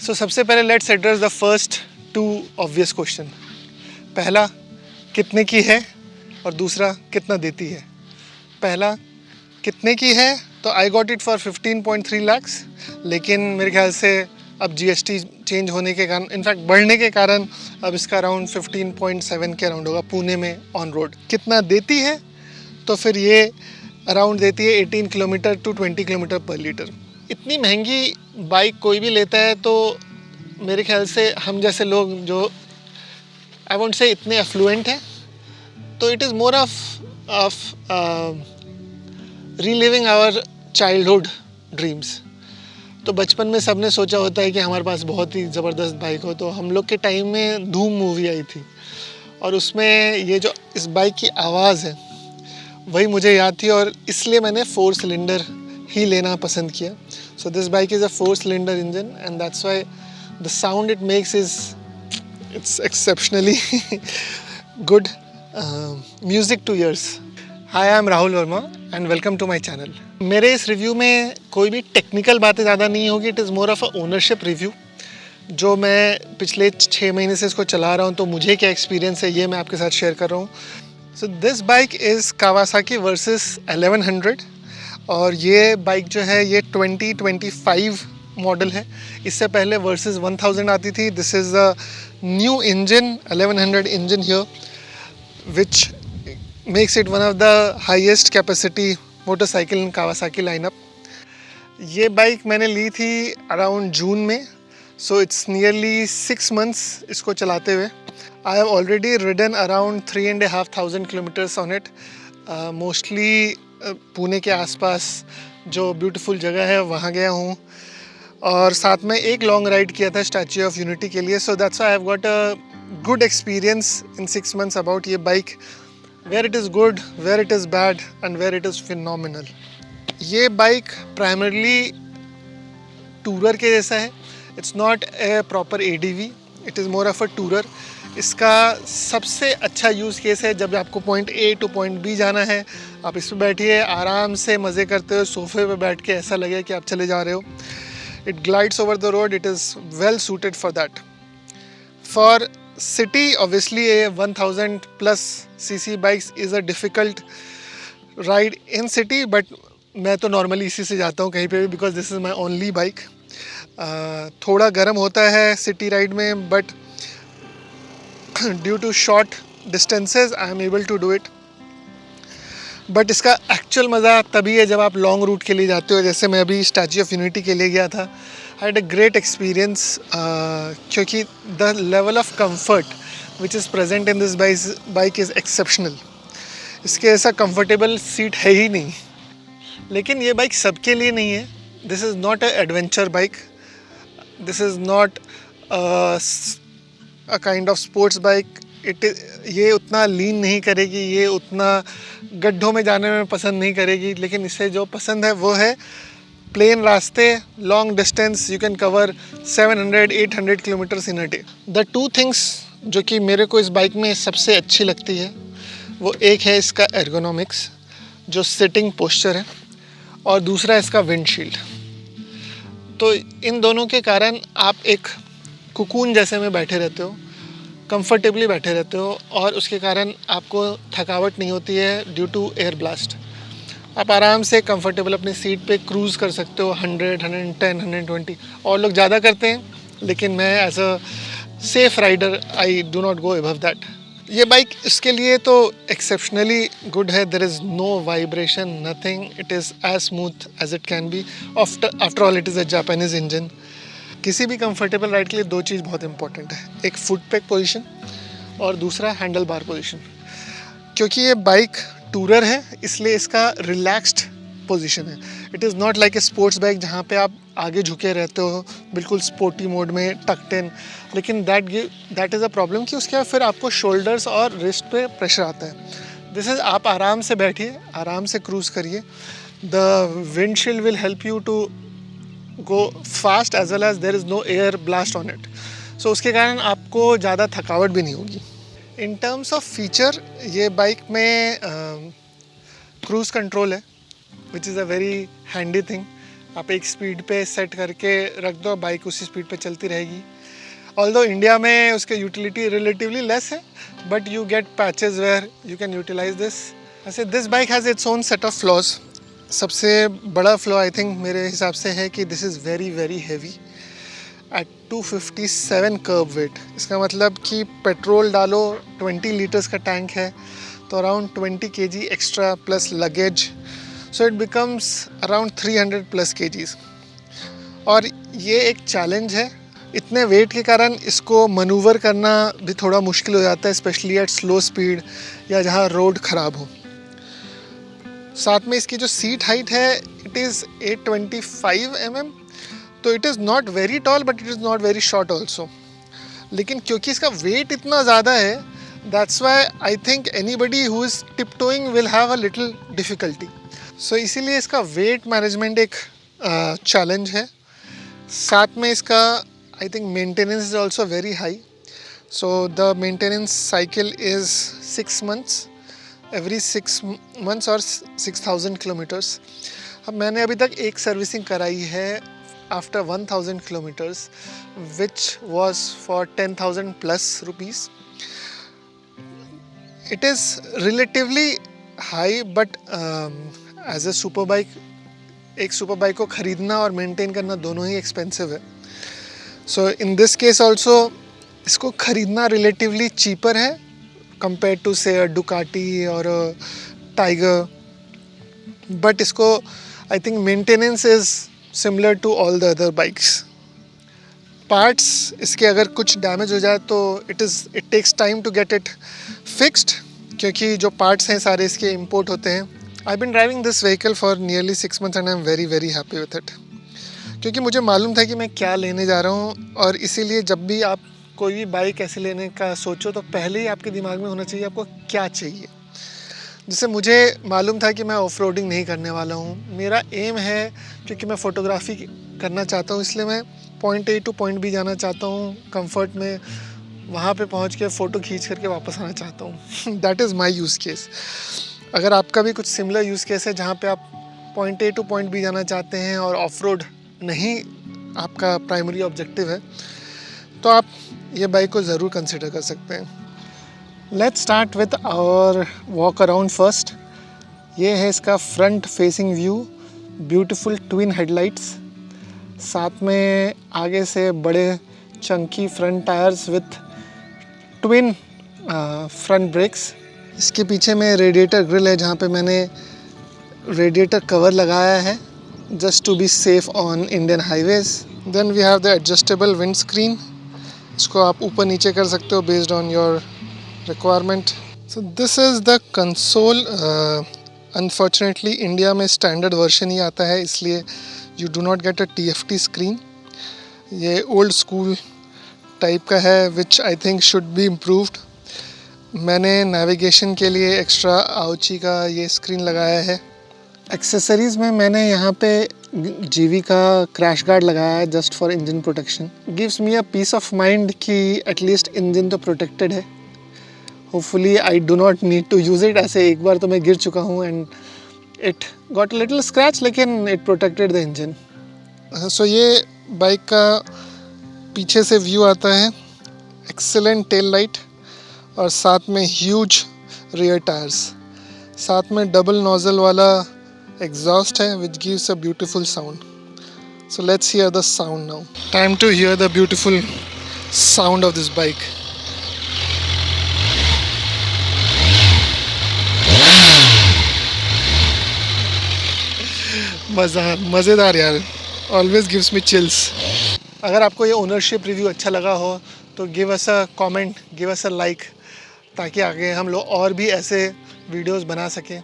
सो सबसे पहले let's address the first two obvious question. पहला कितने की है और दूसरा कितना देती है। पहला कितने की है तो I got it for 15.3 lakhs, लेकिन मेरे ख्याल से अब जीएसटी चेंज होने के कारण, इनफैक्ट बढ़ने के कारण, अब इसका अराउंड 15.7 के अराउंड होगा पुणे में ऑन रोड। कितना देती है तो फिर ये अराउंड देती है 18 किलोमीटर टू 20 किलोमीटर पर लीटर। इतनी महंगी बाइक कोई भी लेता है तो मेरे ख्याल से हम जैसे लोग जो आई वोंट से इतने अफ्लुएंट हैं, तो it is more of reliving our childhood dreams. तो बचपन में सबने सोचा होता है कि हमारे पास बहुत ही ज़बरदस्त बाइक हो। तो हम लोग के टाइम में धूम मूवी आई थी और उसमें ये जो इस बाइक की आवाज़ है वही मुझे याद थी, और इसलिए मैंने 4 सिलेंडर ही लेना पसंद किया। So this bike is a 4 cylinder engine and that's why the sound it makes it's exceptionally good music to ears. Hi, I am Rahul Verma and welcome to my channel. मेरे इस रिव्यू में कोई भी टेक्निकल बातें ज़्यादा नहीं होगी। It is more of a ownership review. जो मैं पिछले 6 महीने से इसको चला रहा हूँ, तो मुझे क्या एक्सपीरियंस है ये मैं आपके साथ शेयर कर रहा हूँ। सो this bike is Kawasaki Versys 1100 और ये बाइक जो है ये 2025 मॉडल है। इससे पहले Versys 1000 आती थी। This is the new engine 1100 engine here which makes it one of the highest capacity motorcycle in Kawasaki lineup. ये बाइक मैंने ली थी अराउंड जून में, सो इट्स नियरली 6 months इसको चलाते हुए। I have already ridden around 3,500 kilometres on it. Mostly Pune के आसपास जो ब्यूटीफुल जगह है वहाँ गया हूँ, और साथ में एक लॉन्ग राइड किया था स्टैच्यू ऑफ यूनिटी के लिए। So that's I have got a good experience in 6 months about ये bike, where it is good, where it is bad and where it is phenomenal. ये बाइक प्राइमरली टूरर के जैसा है। It's not a proper ADV, it is more of a tourer. इसका सबसे अच्छा use case है जब आपको point A two point B जाना है। आप इस पर बैठिए, आराम से मज़े करते हुए सोफे पे बैठ के ऐसा लगे कि आप चले जा रहे हो। It glides over the road, it is well suited for that. For city obviously a 1000 plus cc bikes is a difficult ride in city, but मैं तो नॉर्मली इसी से जाता हूँ कहीं पे भी, because this is my only bike. थोड़ा गर्म होता है सिटी राइड में, but due to short distances I am able to do it. But इसका एक्चुअल मज़ा तभी है जब आप लॉन्ग रूट के लिए जाते हो, जैसे मैं अभी स्टैच्यू ऑफ यूनिटी के लिए गया था। I had a great experience, क्योंकि the level of comfort which is present in this bike is exceptional. इसके ऐसा कंफर्टेबल सीट है ही नहीं। लेकिन ये बाइक सबके लिए नहीं है। This is not a adventure bike, this is not a kind of sports bike. ये उतना लीन नहीं करेगी, ये उतना गड्ढों में जाने में पसंद नहीं करेगी। लेकिन इसे जो पसंद है वो है प्लेन रास्ते, long distance. You can cover 700-800 kilometres in a day. The two things जो कि मेरे को इस बाइक में सबसे अच्छी लगती है, वो एक है इसका एर्गोनॉमिक्स, जो सिटिंग पोस्चर है, और दूसरा इसका विंडशील्ड। तो इन दोनों के कारण आप एक कुकून जैसे में बैठे रहते हो, कंफर्टेबली बैठे रहते हो, और उसके कारण आपको थकावट नहीं होती है ड्यू टू एयर ब्लास्ट। आप आराम से कंफर्टेबल अपनी सीट पे क्रूज़ कर सकते हो 100, 110, 120। और लोग ज़्यादा करते हैं, लेकिन मैं as a safe rider I do not go above that. ये बाइक इसके लिए तो एक्सेप्शनली गुड है। There is no vibration, nothing. It is as smooth as it can be. After all it is a Japanese engine. किसी भी comfortable ride के लिए 2 चीज़ बहुत इंपॉर्टेंट है, एक फुट पेग पोजीशन और दूसरा हैंडल बार पोजीशन। क्योंकि ये बाइक टूरर है, इसलिए इसका रिलैक्स्ड पोजीशन है। It is not like a sports bike जहाँ पे आप आगे झुके रहते हो बिल्कुल स्पोर्टी मोड में, टक्ड इन। लेकिन दैट इज़ अ प्रॉब्लम कि उसके बाद फिर आपको शोल्डर्स और रिस्ट पे प्रेशर आता है। दिस इज़ आप आराम से बैठिए, आराम से क्रूज़ करिए। The windshield will help you to go fast as well as there is no air blast on it. So उसके कारण आपको ज़्यादा थकावट भी नहीं होगी। In terms of feature, ये बाइक में क्रूज़ कंट्रोल है, which is a very handy thing. आप एक स्पीड पे सेट करके रख दो, बाइक उसी स्पीड पे चलती रहेगी। ऑल्दो इंडिया में उसके यूटिलिटी रिलेटिवली लेस है, but you get patches where you can utilize this. ऐसे this bike has its own set of flaws. सबसे बड़ा फ्लॉ आई थिंक मेरे हिसाब से है कि this is very very heavy at 257 kerb weight. इसका मतलब कि पेट्रोल डालो, 20 लीटर्स का टैंक है, तो around 20 kg extra plus luggage, so it becomes around 300 plus kgs। और ये एक चैलेंज है, इतने वेट के कारण इसको मनूवर करना भी थोड़ा मुश्किल हो जाता है, स्पेशली एट स्लो स्पीड या जहाँ रोड ख़राब हो। साथ में इसकी जो सीट हाइट है इट इज़ 825 mm, तो it is not very tall but it is not very short also. लेकिन क्योंकि इसका वेट इतना ज़्यादा है, that's why I think anybody who is tiptoeing will have a little difficulty. So इसीलिए इसका वेट मैनेजमेंट एक चैलेंज है। साथ में इसका आई think maintenance is also very high. So the maintenance cycle is 6 months, every 6 months और 6000 kilometres. अब मैंने अभी तक एक सर्विसिंग कराई है after 1000 kilometres, which was for 10,000 plus rupees. It is relatively high, but as a super bike, एक super bike को ख़रीदना और मेंटेन करना दोनों ही एक्सपेंसिव है। So in this case also इसको ख़रीदना रिलेटिवली चीपर है कंपेयर टू से डुकाटी और टाइगर, बट इसको I think maintenance is similar to all the other bikes. Parts इसके अगर कुछ डैमेज हो जाए तो it takes time to get it fixed, क्योंकि जो पार्ट्स हैं सारे इसके इंपोर्ट होते हैं। I been driving this vehicle for nearly 6 months and I am very very happy with it, क्योंकि मुझे मालूम था कि मैं क्या लेने जा रहा हूँ। और इसीलिए जब भी आप कोई भी बाइक ऐसे लेने का सोचो तो पहले ही आपके दिमाग में होना चाहिए आपको क्या चाहिए। जिससे मुझे मालूम था कि मैं ऑफ रोडिंग नहीं करने वाला हूँ। मेरा एम है, क्योंकि मैं फ़ोटोग्राफी करना चाहता हूँ, इसलिए मैं point A two point B जाना चाहता हूँ कंफर्ट में, वहाँ पे पहुँच के फ़ोटो खींच करके वापस आना चाहता हूँ। That is my use case. अगर आपका भी कुछ सिमिलर यूज़ केस है जहाँ पे आप point A two point B जाना चाहते हैं और ऑफ रोड नहीं आपका प्राइमरी ऑब्जेक्टिव है, तो आप ये बाइक को ज़रूर कंसिडर कर सकते हैं। Let's start with our walk around first. ये है इसका front facing view, beautiful twin headlights, साथ में आगे से बड़े chunky front tyres with twin front brakes. इसके पीछे में रेडिएटर ग्रिल है जहाँ पे मैंने रेडिएटर कवर लगाया है just to be safe on Indian highways. Then we have the adjustable windscreen, इसको आप ऊपर नीचे कर सकते हो based on your requirement. So this is the console. Unfortunately India में स्टैंडर्ड वर्जन ही आता है, इसलिए you do not get a TFT screen. ये ओल्ड स्कूल टाइप का है which I think should be improved. मैंने नेविगेशन के लिए एक्स्ट्रा आउची का ये स्क्रीन लगाया है। एक्सेसरीज़ में मैंने यहाँ पे GV का क्रैश गार्ड लगाया है just for engine protection. Gives me a peace of mind कि एटलीस्ट इंजन तो प्रोटेक्टेड है। Hopefully I do not need to use it. ऐसे एक बार तो मैं गिर चुका हूँ and it got a little scratch, लेकिन it protected the engine. So ये बाइक का पीछे से व्यू आता है, एक्सेलेंट टेल लाइट और साथ में ह्यूज रियर टायर्स, साथ में डबल नोजल वाला एग्जॉस्ट है which gives a beautiful sound. So let's hear the sound now. Time to hear the beautiful sound of this bike. मज़ेदार यार, ऑलवेज गिव्स मी चिल्स। अगर आपको ये ओनरशिप रिव्यू अच्छा लगा हो तो give us a comment, give us a like, ताकि आगे हम लोग और भी ऐसे वीडियोस बना सकें।